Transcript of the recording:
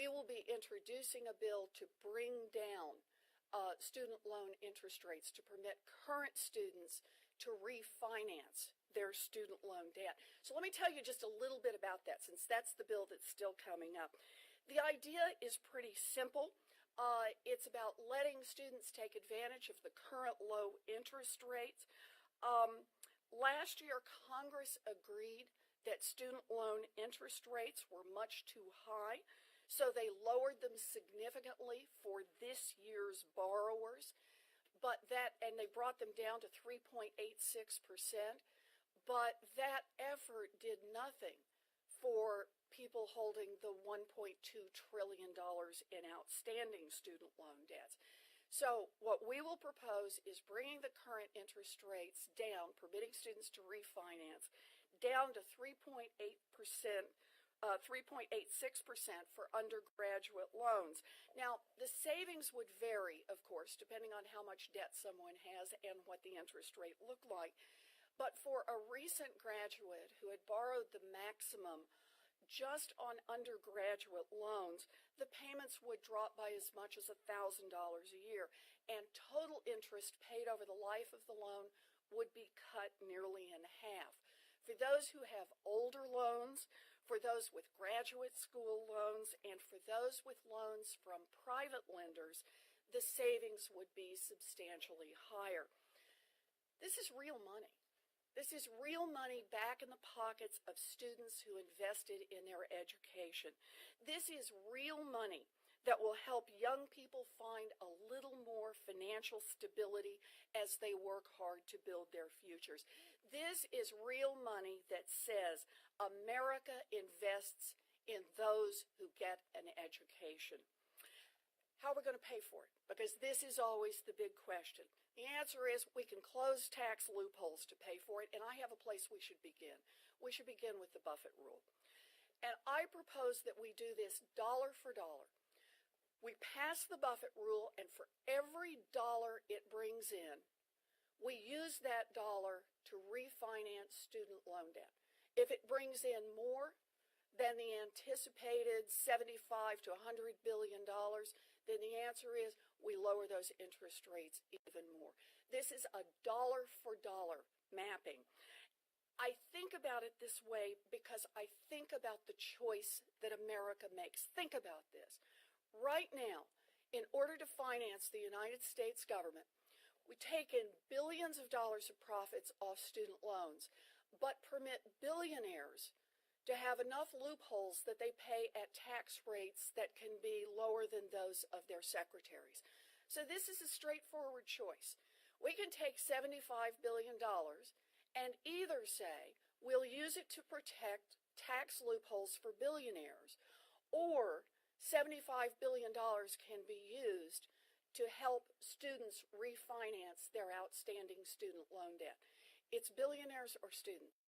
we will be introducing a bill to bring down student loan interest rates to permit current students to refinance their student loan debt. So let me tell you just a little bit about that, since that's the bill that's still coming up. The idea is pretty simple. It's about letting students take advantage of the current low interest rates. Last year, Congress agreed that student loan interest rates were much too high, so they lowered them significantly for this year's borrowers, and they brought them down to 3.86%, but that effort did nothing for people holding the $1.2 trillion in outstanding student loan debts. So what we will propose is bringing the current interest rates down, permitting students to refinance, down to 3.86% for undergraduate loans. Now, the savings would vary, of course, depending on how much debt someone has and what the interest rate looked like. But for a recent graduate who had borrowed the maximum just on undergraduate loans, the payments would drop by as much as $1,000 a year, and total interest paid over the life of the loan would be cut nearly in half. For those who have older loans, for those with graduate school loans, and for those with loans from private lenders, the savings would be substantially higher. This is real money. This is real money back in the pockets of students who invested in their education. This is real money that will help young people find a little more financial stability as they work hard to build their futures. This is real money that says America invests in those who get an education. How are we going to pay for it? Because this is always the big question. The answer is we can close tax loopholes to pay for it, and I have a place we should begin. We should begin with the Buffett rule. And I propose that we do this dollar for dollar. We pass the Buffett rule, and for every dollar it brings in, we use that dollar to refinance student loan debt. If it brings in more than the anticipated $75 to $100 billion, then the answer is we lower those interest rates even more. This is a dollar for dollar mapping. I think about it this way because I think about the choice that America makes. Think about this. Right now, in order to finance the United States government, we take in billions of dollars of profits off student loans, but permit billionaires to have enough loopholes that they pay at tax rates that can be lower than those of their secretaries. So this is a straightforward choice. We can take $75 billion and either say we'll use it to protect tax loopholes for billionaires, or $75 billion can be used to help students refinance their outstanding student loan debt. It's billionaires or students.